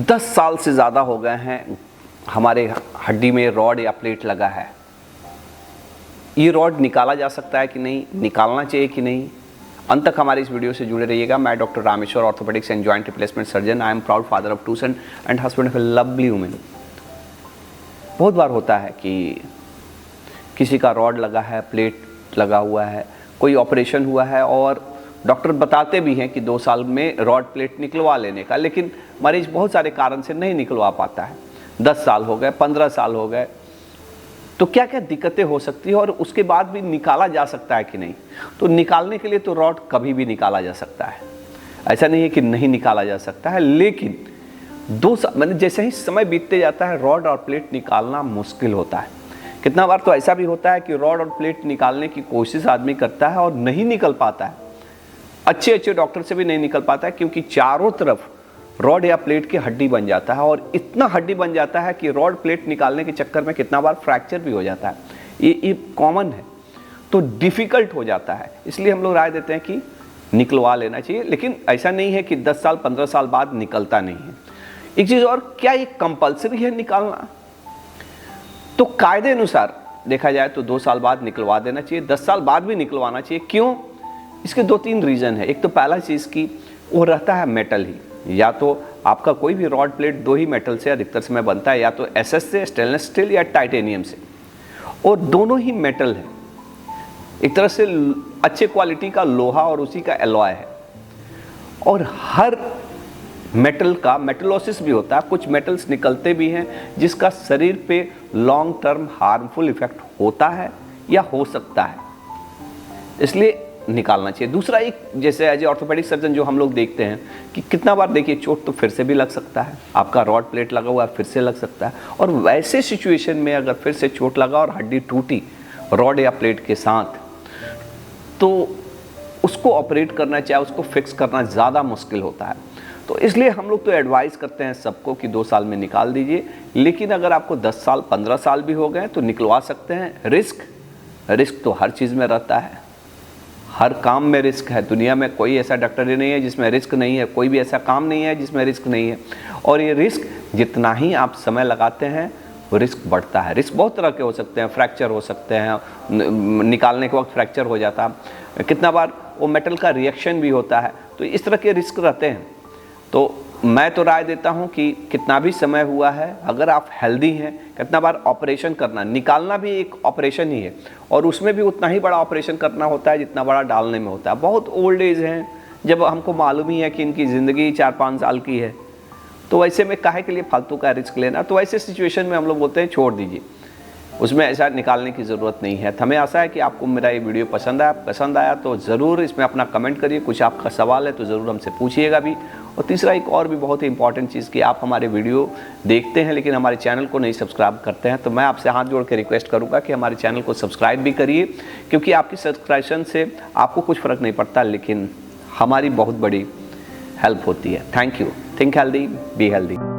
10 साल से ज़्यादा हो गए हैं हमारे हड्डी में रॉड या प्लेट लगा है। ये रॉड निकाला जा सकता है कि नहीं, निकालना चाहिए कि नहीं, अंत तक हमारी इस वीडियो से जुड़े रहिएगा। मैं doctor Rameshwar, orthopaedics and joint replacement surgeon. I am proud father of 2 sons and husband of a lovely women. बहुत बार होता है कि किसी का रॉड लगा है, प्लेट लगा हुआ है, कोई ऑपरेशन हुआ है और डॉक्टर बताते भी हैं कि 2 साल में रॉड प्लेट निकलवा लेने का, लेकिन मरीज बहुत सारे कारण से नहीं निकलवा पाता है। 10 साल हो गए, 15 साल हो गए, तो क्या क्या दिक्कतें हो सकती है और उसके बाद भी निकाला जा सकता है कि नहीं। तो निकालने के लिए तो रॉड कभी भी निकाला जा सकता है, ऐसा नहीं है कि नहीं निकाला जा सकता है, लेकिन 2 साल मैंने जैसे ही समय बीतते जाता है रॉड और प्लेट निकालना मुश्किल होता है। कितना बार तो ऐसा भी होता है कि रॉड और प्लेट निकालने की कोशिश आदमी करता है और नहीं निकल पाता है, अच्छे डॉक्टर से भी नहीं निकल पाता है, क्योंकि चारों तरफ रॉड या प्लेट की हड्डी बन जाता है और इतना हड्डी बन जाता है कि रॉड प्लेट निकालने के चक्कर में कितना बार फ्रैक्चर भी हो जाता है। ये कॉमन है, तो डिफ़िकल्ट हो जाता है। इसलिए हम लोग राय देते हैं कि निकलवा लेना चाहिए, लेकिन ऐसा नहीं है कि 10 साल 15 साल बाद निकलता नहीं है। एक चीज़ और, क्या ये कंपल्सरी है निकालना? तो कायदे अनुसार देखा जाए तो 2 साल बाद निकलवा देना चाहिए, 10 साल बाद भी निकलवाना चाहिए। क्यों? इसके 2-3 रीज़न है। एक तो पहला चीज़ की वो रहता है मेटल ही, या तो आपका कोई भी रॉड प्लेट 2 ही मेटल से अधिकतर समय बनता है, या तो एसएस से, स्टेनलेस स्टील या टाइटेनियम से, और दोनों ही मेटल है। एक तरह से अच्छे क्वालिटी का लोहा और उसी का एलॉय है। और हर मेटल का मेटलोसिस भी होता है, कुछ मेटल्स निकलते भी हैं जिसका शरीर पे लॉन्ग टर्म हार्मफुल इफेक्ट होता है या हो सकता है, इसलिए निकालना चाहिए। दूसरा, एक जैसे एज ए ऑर्थोपेडिक सर्जन जो हम लोग देखते हैं कि कितना बार देखिए चोट तो फिर से भी लग सकता है, आपका रॉड प्लेट लगा हुआ है फिर से लग सकता है, और वैसे सिचुएशन में अगर फिर से चोट लगा और हड्डी टूटी रॉड या प्लेट के साथ, तो उसको ऑपरेट करना चाहे उसको फिक्स करना ज़्यादा मुश्किल होता है। तो इसलिए हम लोग तो एडवाइस करते हैं सबको कि 2 साल में निकाल दीजिए, लेकिन अगर आपको 10 साल 15 साल भी हो गए तो निकलवा सकते हैं। रिस्क तो हर चीज़ में रहता है, हर काम में रिस्क है। दुनिया में कोई ऐसा डॉक्टर ही नहीं है जिसमें रिस्क नहीं है, कोई भी ऐसा काम नहीं है जिसमें रिस्क नहीं है। और ये रिस्क जितना ही आप समय लगाते हैं वो रिस्क बढ़ता है। रिस्क बहुत तरह के हो सकते हैं, फ्रैक्चर हो सकते हैं, निकालने के वक्त फ्रैक्चर हो जाता है, कितना बार वो मेटल का रिएक्शन भी होता है, तो इस तरह के रिस्क रहते हैं। तो मैं तो राय देता हूं कि कितना भी समय हुआ है, अगर आप हेल्दी हैं, कितना बार ऑपरेशन करना, निकालना भी एक ऑपरेशन ही है, और उसमें भी उतना ही बड़ा ऑपरेशन करना होता है जितना बड़ा डालने में होता है। बहुत ओल्ड एज हैं, जब हमको मालूम ही है कि इनकी ज़िंदगी 4-5 साल की है, तो ऐसे में काहे के लिए फालतू का रिस्क लेना। तो ऐसे सिचुएशन में हम लोग बोलते हैं छोड़ दीजिए, उसमें ऐसा निकालने की ज़रूरत नहीं है। हमें आशा है कि आपको मेरा ये वीडियो पसंद आया तो ज़रूर इसमें अपना कमेंट करिए, कुछ आपका सवाल है तो ज़रूर हमसे पूछिएगा भी। और तीसरा, एक और भी बहुत ही इंपॉर्टेंट चीज़ कि आप हमारे वीडियो देखते हैं लेकिन हमारे चैनल को नहीं सब्सक्राइब करते हैं, तो मैं आपसे हाथ जोड़ के रिक्वेस्ट करूँगा कि हमारे चैनल को सब्सक्राइब भी करिए, क्योंकि आपकी सब्सक्रिप्शन से आपको कुछ फ़र्क नहीं पड़ता, लेकिन हमारी बहुत बड़ी हेल्प होती है। Thank you. Think healthy, be healthy.